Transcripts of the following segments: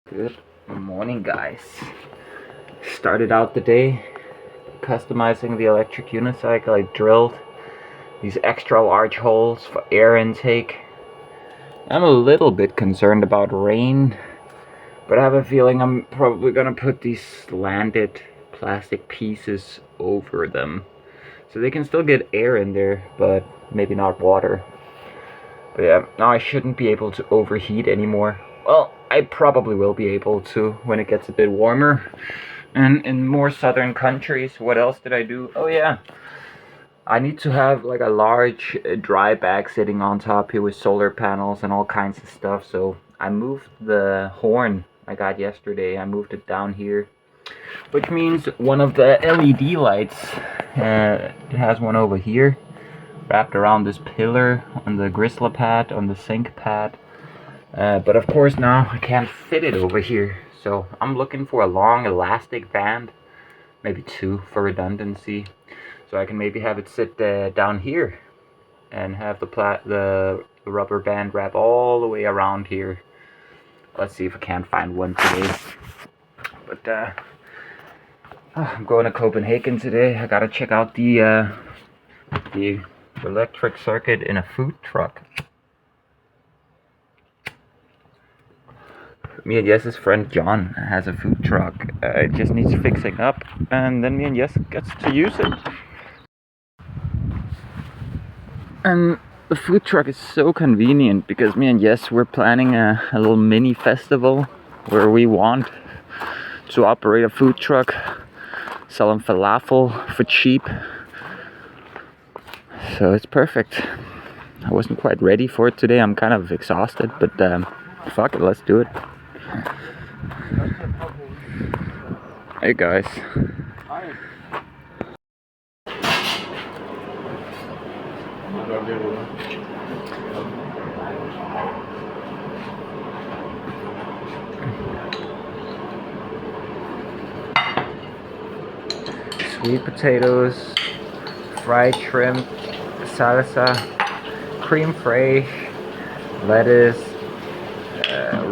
Good morning, guys. Started out the day customizing the electric unicycle. I drilled these extra large holes for air intake. I'm a little bit concerned about rain, but I have a feeling I'm probably gonna put these slanted plastic pieces over them so they can still get air in there, but maybe not water. But yeah, now I shouldn't be able to overheat anymore. Well, I probably will be able to when it gets a bit warmer. And in more southern countries, what else did I do? Oh yeah, I need to have like a large dry bag sitting on top here with solar panels and all kinds of stuff. So I moved the horn I got yesterday. I moved it down here, which means one of the LED lights, it has one over here wrapped around this pillar on the gristle pad, on the sink pad. But of course now I can't fit it over here, so I'm looking for a long elastic band, maybe two for redundancy, so I can maybe have it sit down here and have the rubber band wrap all the way around here. Let's see if I can't find one today. But I'm going to Copenhagen today. I gotta check out the electric circuit in a food truck. Me and Jess's friend John has a food truck. It just needs fixing up, and then me and Jess gets to use it. And the food truck is so convenient because me and Jess, we're planning a little mini festival where we want to operate a food truck, selling falafel for cheap. So it's perfect. I wasn't quite ready for it today. I'm kind of exhausted, but fuck it, let's do it. Hey guys. Hi. Sweet potatoes, fried shrimp, salsa, cream fraiche, lettuce,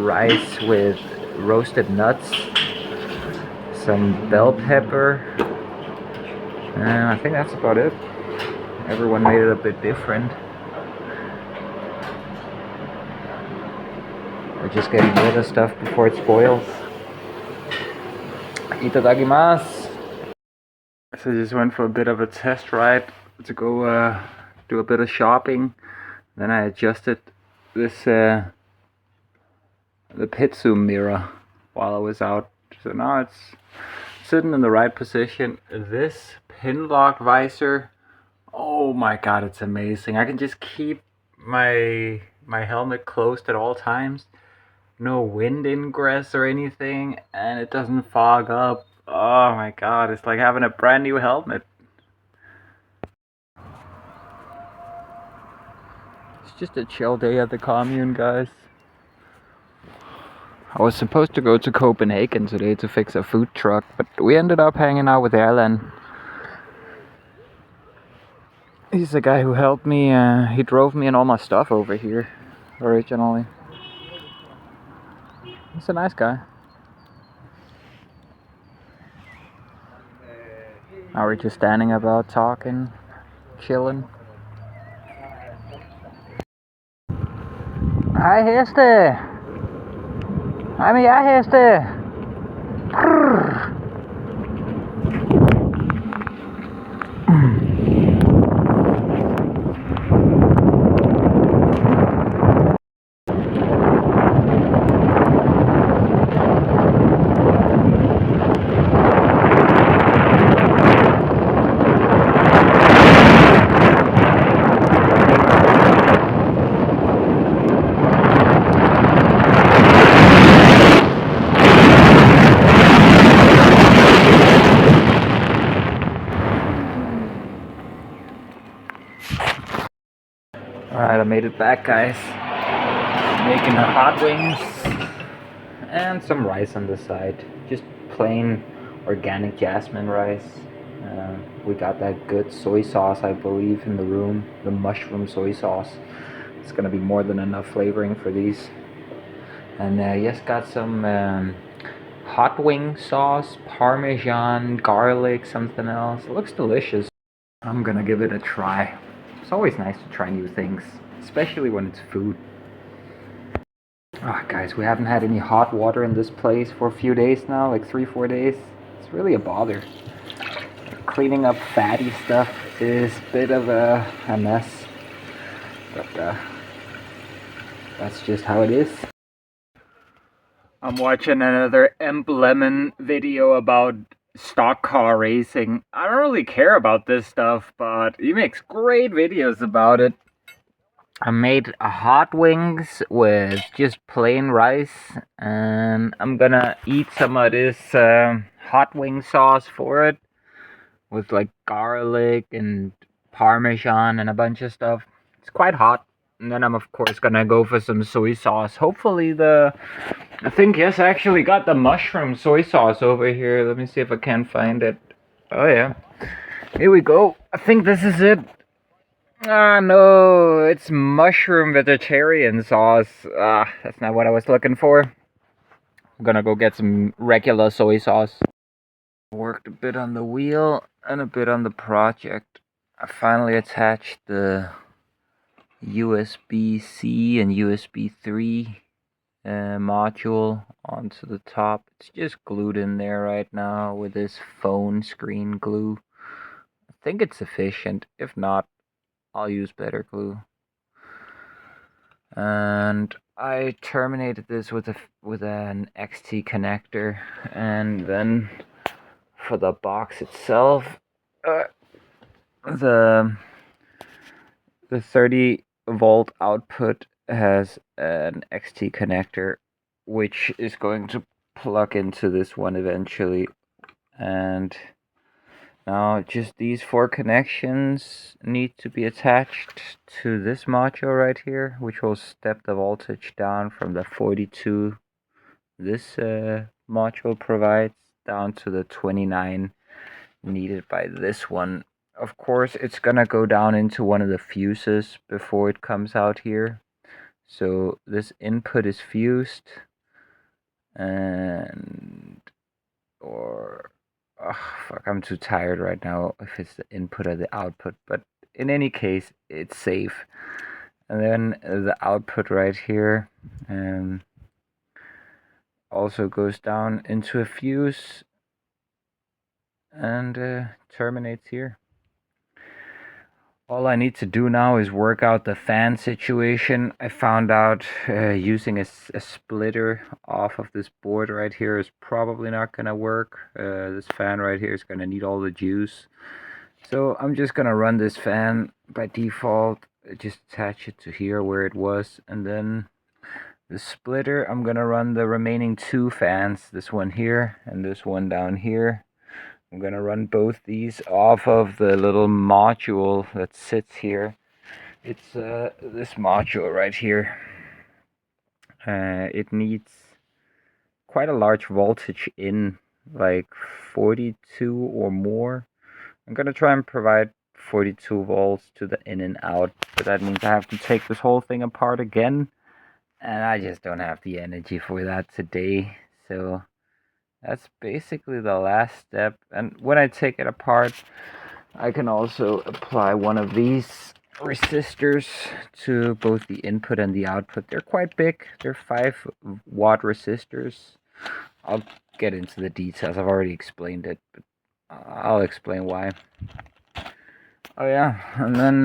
rice with roasted nuts, some bell pepper, and I think that's about it. Everyone made it a bit different. We're just getting rid of stuff before it spoils. Itadakimasu! So I just went for a bit of a test ride to go do a bit of shopping. Then I adjusted this the pit zoom mirror while I was out. So now it's sitting in the right position. This pin lock visor, oh my god, it's amazing. I can just keep my helmet closed at all times. No wind ingress or anything, and it doesn't fog up. Oh my god, it's like having a brand new helmet. It's just a chill day at the commune, guys. I was supposed to go to Copenhagen today to fix a food truck, but we ended up hanging out with Erland. He's the guy who helped me, he drove me and all my stuff over here originally. He's a nice guy. Now we're just standing about talking, chilling. Hej heste! Hej med jer heste! Brrr. Alright, I made it back, guys. Making the hot wings and some rice on the side. Just plain organic jasmine rice. We got that good soy sauce, I believe, in the room. The mushroom soy sauce. It's gonna be more than enough flavoring for these. And yes, got some hot wing sauce, parmesan, garlic, something else. It looks delicious. I'm gonna give it a try. It's always nice to try new things, especially when it's food. Ah, guys, we haven't had any hot water in this place for a few days now, like 3-4 days. It's really a bother. Cleaning up fatty stuff is a bit of a mess, but that's just how it is. I'm watching another Lemon video about stock car racing. I don't really care about this stuff, but he makes great videos about it. I made hot wings with just plain rice, and I'm gonna eat some of this hot wing sauce for it with like garlic and parmesan and a bunch of stuff. It's quite hot. And then I'm of course gonna go for some soy sauce. Hopefully I think yes, I actually got the mushroom soy sauce over here. Let me see if I can find it. Oh yeah. Here we go. I think this is it. Ah, no, it's mushroom vegetarian sauce. Ah, that's not what I was looking for. I'm gonna go get some regular soy sauce. Worked a bit on the wheel and a bit on the project. I finally attached the USB-C and USB 3 module onto the top. It's just glued in there right now with this phone screen glue. I think it's sufficient. If not, I'll use better glue. And I terminated this with an XT connector, and then for the box itself, the 30-volt output has an XT connector, which is going to plug into this one eventually. And now just these 4 connections need to be attached to this module right here, which will step the voltage down from the 42 this module provides down to the 29 needed by this one. Of course, it's gonna go down into one of the fuses before it comes out here. So this input is fused, and fuck, I'm too tired right now if it's the input or the output, but in any case, it's safe. And then the output right here also goes down into a fuse and terminates here. All I need to do now is work out the fan situation. I found out using a splitter off of this board right here is probably not gonna work. This fan right here is gonna need all the juice. So I'm just gonna run this fan by default, just attach it to here where it was, and then the splitter, I'm gonna run the remaining 2 fans, this one here and this one down here. I'm gonna run both these off of the little module that sits here. It's this module right here. It needs quite a large voltage in, like 42 or more. I'm gonna try and provide 42 volts to the in and out, but that means I have to take this whole thing apart again, and I just don't have the energy for that today. So that's basically the last step. And when I take it apart, I can also apply one of these resistors to both the input and the output. They're quite big. They're 5-watt resistors. I'll get into the details. I've already explained it, but I'll explain why. Oh yeah, and then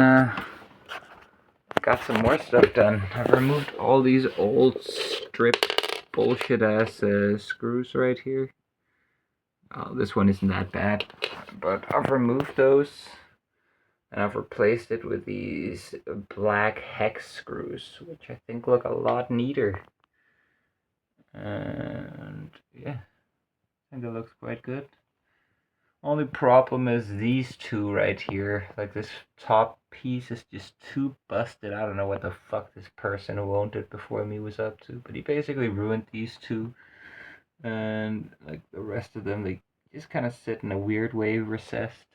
got some more stuff done. I've removed all these old stripped bullshit ass screws right here. This one isn't that bad, but I've removed those and I've replaced it with these black hex screws, which I think look a lot neater. And yeah, I think it looks quite good. Only problem is these 2 right here. Like, this top piece is just too busted. I don't know what the fuck this person who owned it before me was up to, but he basically ruined these 2. And like the rest of them, they just kind of sit in a weird way, recessed.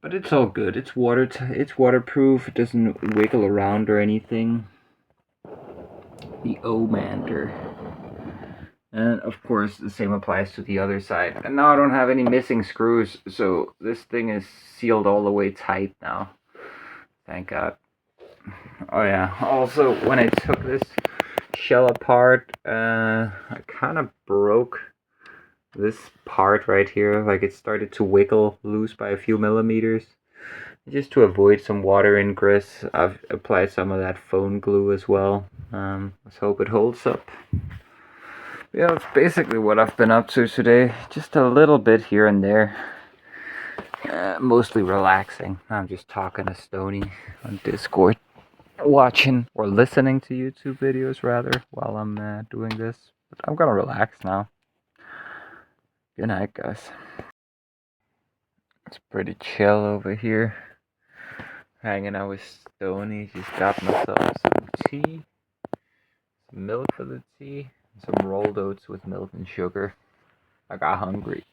But it's all good. It's waterproof. It doesn't wiggle around or anything. the Omander. And of course the same applies to the other side. And now I don't have any missing screws, so this thing is sealed all the way tight now. Thank God. Oh yeah, also when I took this shell apart, I kind of broke this part right here. Like it started to wiggle loose by a few millimeters. Just to avoid some water ingress, I've applied some of that phone glue as well. Let's hope it holds up. Yeah, that's basically what I've been up to today. Just a little bit here and there. Mostly relaxing. I'm just talking to Stony on Discord. Watching or listening to YouTube videos rather while I'm doing this. But I'm gonna relax now. Good night, guys. It's pretty chill over here. Hanging out with Stony. Just got myself some tea. Some milk for the tea. Some rolled oats with milk and sugar. I got hungry.